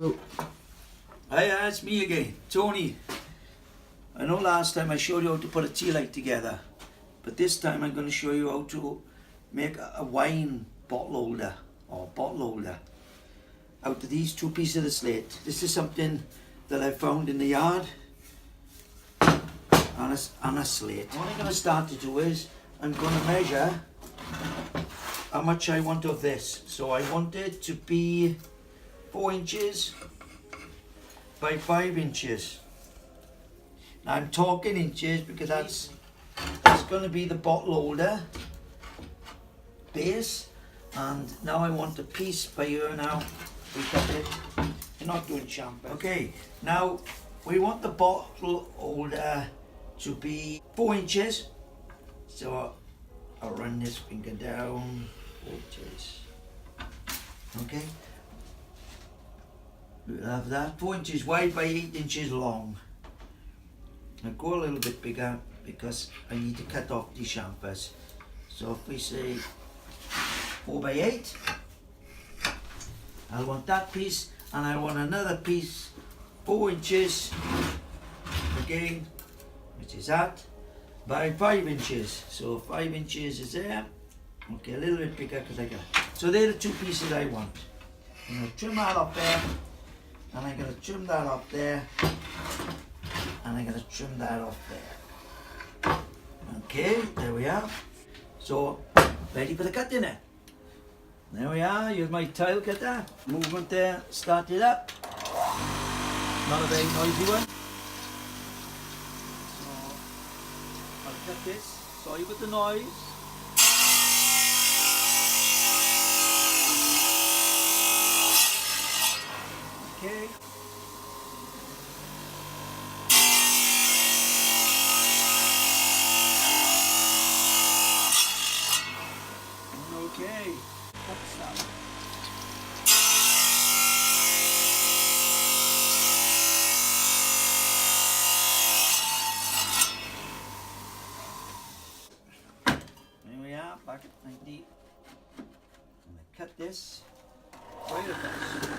Oh. Hiya, it's me again, Tony. I know last time I showed you how to put a tea light together, but this time I'm going to show you how to make a wine bottle holder or bottle holder out of these two pieces of slate. This is something that I found in the yard and a slate. What I'm going to start to do is I'm going to measure how much I want of this. So I want it to be 4 inches by 5 inches. Now I'm talking inches because that's going to be the bottle holder base. And now I want a piece by here now. We cut it. You're not doing chamfer. Okay, now we want the bottle holder to be 4 inches. So I'll run this finger down 4 inches. Okay. We'll have that 4 inches wide by 8 inches long. I'll go a little bit bigger because I need to cut off these chamfers. So if we say 4 by 8, I want that piece, and I want another piece 4 inches again, which is that, by 5 inches. So 5 inches is there. Okay, a little bit bigger because I got it. So they're the two pieces I want. I'm going to trim that up there, and I'm going to trim that up there, and I'm going to trim that off there. Okay, there we are. So, ready for the cut in it. There we are, here's my tile cutter. Movement there, start it up. Not a very noisy one. So, I'll cut this. Sorry about the noise. Okay. Okay. Stop. There we are, back at 90. I'm going to cut this right across.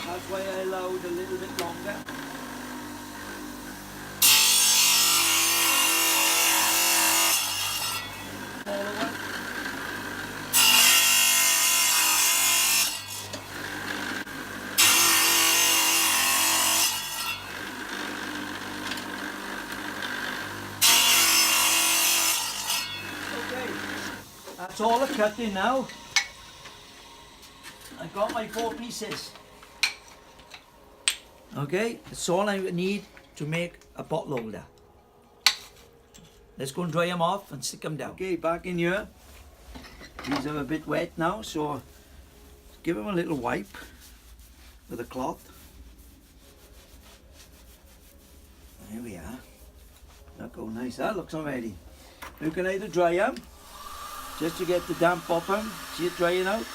That's why I allowed a little bit longer. Smaller one. Okay, that's all the cutting now. I got my 4 pieces. Okay, that's all I need to make a bottle holder. Let's go and dry them off and stick them down. Okay, back in here. These are a bit wet now, so give them a little wipe with a cloth. There we are. Look how nice that looks already. You can either dry them, just to get the damp off them. See it drying out?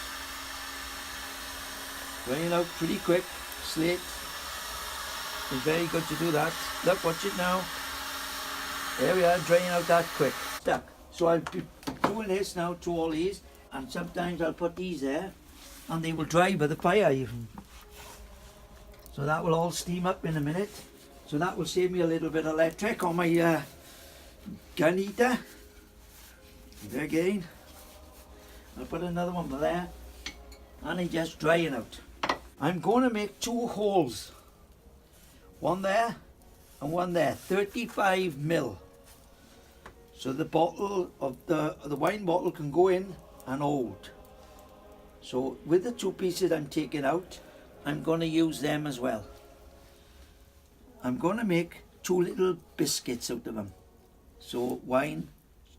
Drying out pretty quick. Slate. It's very good to do that. Look, watch it now. There we are, drying out that quick. Stuck. So I'll be doing this now to all these, and sometimes I'll put these there, and they will dry by the fire even. So that will all steam up in a minute. So that will save me a little bit of electric on my gun heater. There again. I'll put another one there, and it's just drying out. I'm going to make 2 holes. One there and one there, 35 mil. So the bottle of the wine bottle can go in and hold. So with the 2 pieces I'm taking out, I'm going to use them as well. I'm going to make 2 little biscuits out of them. So wine,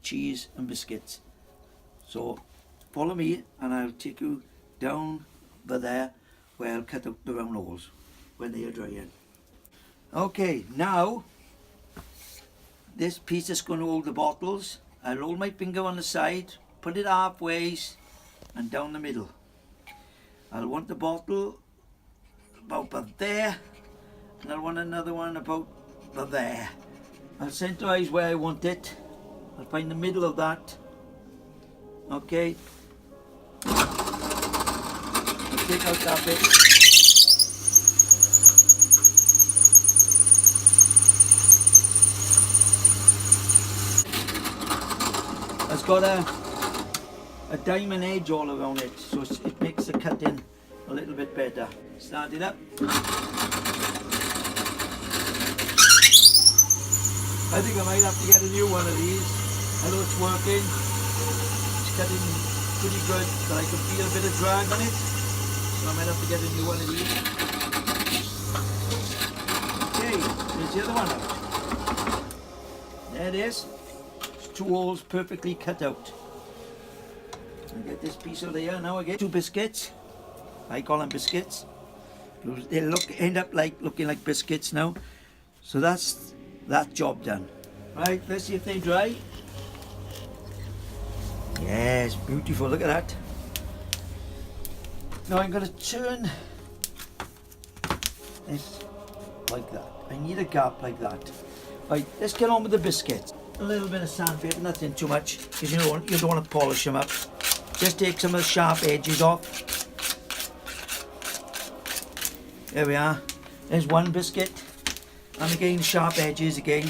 cheese and biscuits. So follow me and I'll take you down by there where I'll cut out the round holes when they are drying. Okay, now this piece is going to hold the bottles. I'll hold my finger on the side put it halfway and down the middle. I'll want the bottle about there, and I'll want another one about there. I'll centerize where I want it. I'll find the middle of that. Okay. I'll take out that bit. It's got a diamond edge all around it, so it makes the cutting a little bit better. Start it up. I think I might have to get a new one of these. I know it's working. It's cutting pretty good, but I can feel a bit of drag on it. So I might have to get a new one of these. Okay, here's the other one out. There it is. It's 2 holes perfectly cut out. And get this piece out of here now again. 2 biscuits. I call them biscuits. They end up looking like biscuits now. So that's that job done. Right, let's see if they dry. Yes, beautiful, look at that. Now I'm going to turn this like that. I need a gap like that. Right, let's get on with the biscuits. A little bit of sandpaper, nothing too much, because you don't want to polish them up. Just take some of the sharp edges off. There we are. There's one biscuit. And again, sharp edges again.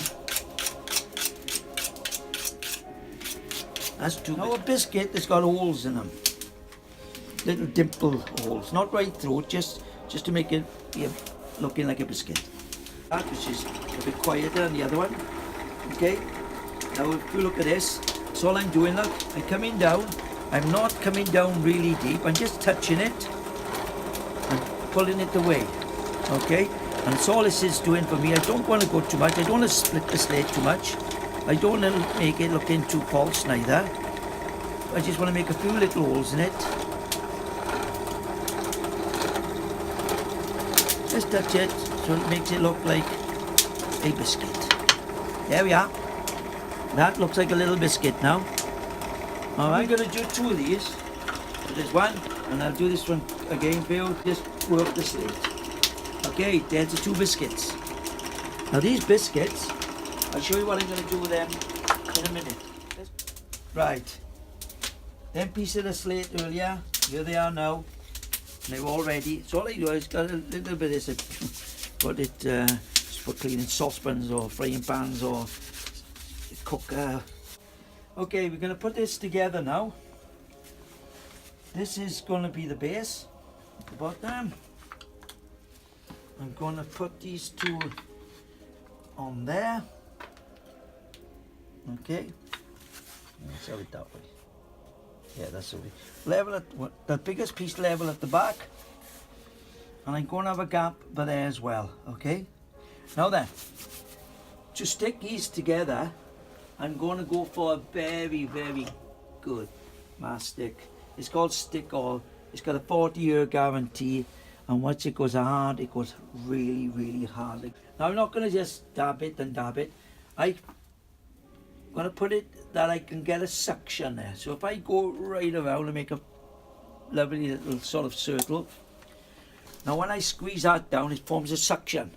That's 2. Now a biscuit that's got holes in them. Little dimple holes. Not right through, just to make it looking like a biscuit. That which is a bit quieter than the other one. Okay. Now if you look at this, that's all I'm doing. Look, I'm coming down. I'm not coming down really deep. I'm just touching it and pulling it away. Okay. And that's all this is doing for me. I don't want to go too much. I don't want to split the slate too much. I don't want to make it looking too false neither. I just want to make a few little holes in it. Just touch it so it makes it look like a biscuit. There we are. That looks like a little biscuit now. Alright, I'm going to do 2 of these. So there's one, and I'll do this one again for you. Just work the slate. Okay, there's the 2 biscuits. Now these biscuits, I'll show you what I'm going to do with them in a minute. Right, them pieces of the slate earlier, here they are now. They're all ready. So all I do is got a little bit of this, put it for cleaning saucepans or frying pans or cooker. Okay, we're going to put this together now. This is going to be the base, the bottom. I'm going to put these 2 on there. Okay, let's have it that way. Yeah, that's the way. Level at the biggest piece level at the back, and I'm going to have a gap by there as well. Okay. Now then, to stick these together, I'm going to go for a very, very good mastic. It's called Stick All. It's got a 40-year guarantee. And once it goes hard, it goes really, really hard. Now I'm not going to just dab it and dab it. I'm going to put it that I can get a suction there. So if I go right around and make a lovely little sort of circle. Now when I squeeze that down, it forms a suction.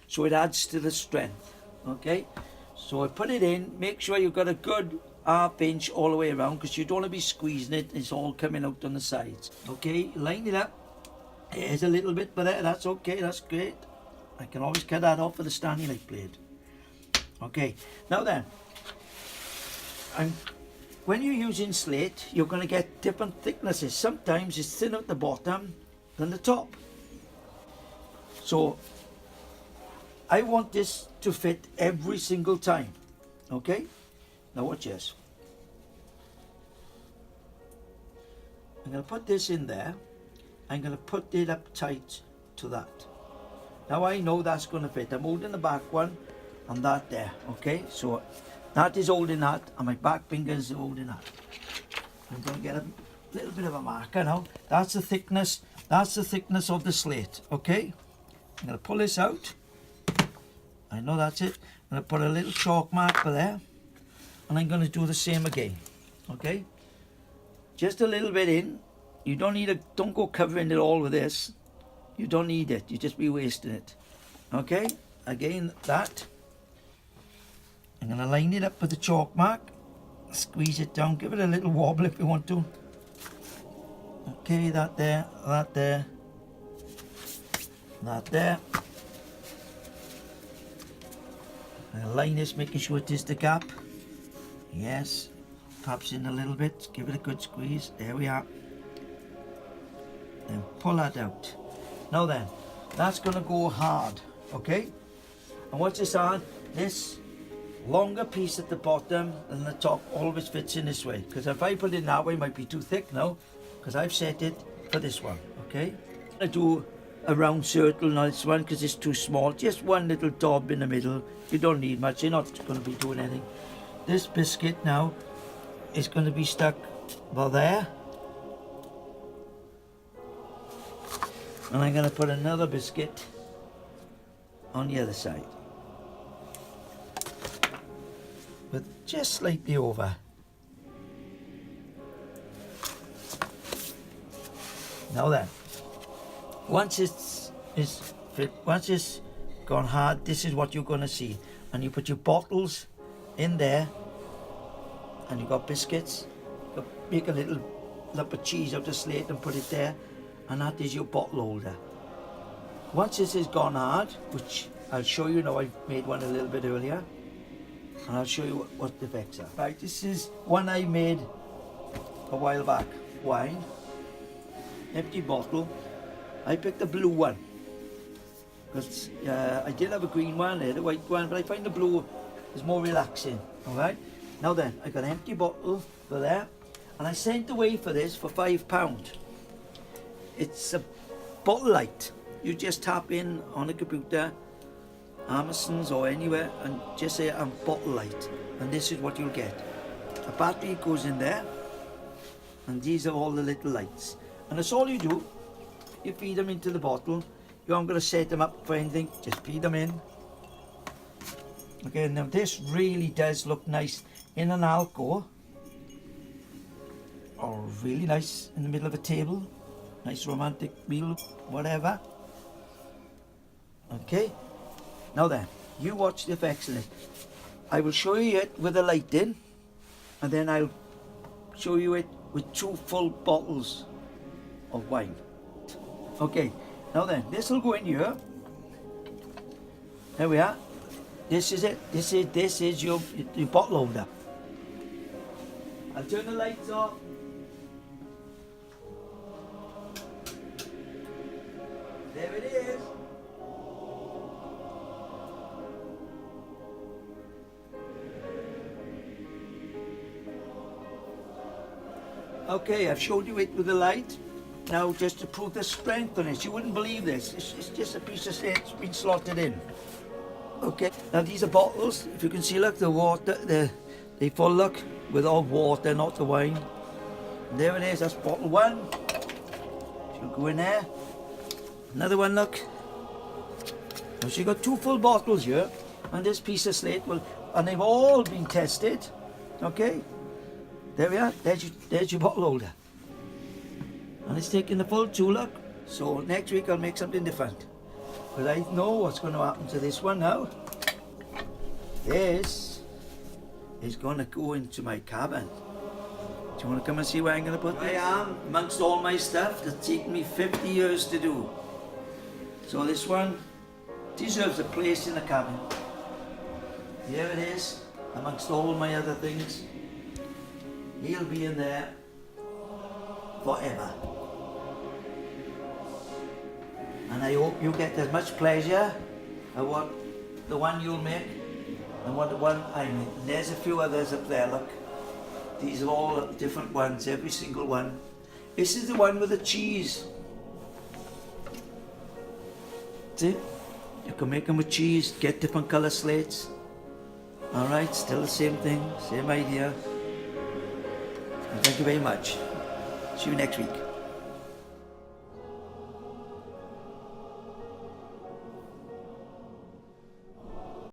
So it adds to the strength. Okay? So I put it in. Make sure you've got a good ½ inch all the way around, because you don't want to be squeezing it. It's all coming out on the sides. Okay? Line it up. There's a little bit, but that's okay, that's great. I can always cut that off with a Stanley knife blade. Okay, now then, when you're using slate, you're going to get different thicknesses. Sometimes it's thinner at the bottom than the top. So, I want this to fit every single time. Okay, now watch this. I'm going to put this in there. I'm going to put it up tight to that. Now I know that's going to fit. I'm holding the back one and that there. Okay, so that is holding that and my back fingers are holding that. I'm going to get a little bit of a marker now. That's the thickness. That's the thickness of the slate. Okay, I'm going to pull this out. I know that's it. I'm going to put a little chalk marker there, and I'm going to do the same again. Okay, just a little bit in. You don't need don't go covering it all with this. You don't need it. You just be wasting it. Okay, again that. I'm going to line it up with the chalk mark. Squeeze it down. Give it a little wobble if you want to. Okay, that there, that there, that there. And line this, making sure it is the gap. Yes, taps in a little bit. Give it a good squeeze. There we are. Then pull that out. Now then, that's going to go hard. Okay? And what's this on? This longer piece at the bottom than the top always fits in this way. Because if I put it that way, it might be too thick now. Because I've set it for this one. Okay? I do a round circle on this one because it's too small. Just one little daub in the middle. You don't need much. You're not going to be doing anything. This biscuit now is going to be stuck about there. And I'm going to put another biscuit on the other side. But just slightly over. Now then, once it's gone hard, this is what you're going to see. And you put your bottles in there, and you've got biscuits. You make a little lump of cheese out of slate and put it there, and that is your bottle holder. Once this is gone hard, which I'll show you now, I made one a little bit earlier, and I'll show you what the effects are. Right, this is one I made a while back. Wine, empty bottle. I picked the blue one because I did have a green one, I had a white one, but I find the blue is more relaxing. All right. Now then, I got an empty bottle for there, and I sent away for this for £5. It's a bottle light. You just tap in on a computer, Amazon's or anywhere, and just say I'm bottle light, and this is what you'll get. A battery goes in there, and these are all the little lights. And that's all you do. You feed them into the bottle. You aren't going to set them up for anything. Just feed them in. Okay, now this really does look nice in an alcove. Or really nice in the middle of a table. Nice romantic meal, whatever. Okay. Now then, you watch the effects in it. I will show you it with the light in. And then I'll show you it with 2 full bottles of wine. Okay, now then, this will go in here. There we are. This is it. This is your bottle holder. I'll turn the lights off. There it is. Okay, I've showed you it with the light. Now, just to prove the strength on it, you wouldn't believe this. It's just a piece of slate that's been slotted in. Okay, now these are bottles. If you can see, look, the water, they full, look, with all water, not the wine. And there it is, that's bottle 1. She'll go in there. Another one, look. Now, she got 2 full bottles here, and this piece of slate will, and they've all been tested. Okay, there we are. There's your bottle holder. And it's taking the full 2, look. So next week I'll make something different. Because I know what's going to happen to this one now. This is going to go into my cabin. Do you want to come and see where I'm going to put this? I am, amongst all my stuff that's taken me 50 years to do. So this one deserves a place in the cabin. Here it is, amongst all my other things. He'll be in there forever. And I hope you get as much pleasure at what the one you'll make and what the one I make. And there's a few others up there, look. These are all different ones, every single one. This is the one with the cheese. See? You can make them with cheese, get different colour slates. Alright, still the same thing, same idea. And thank you very much. See you next week.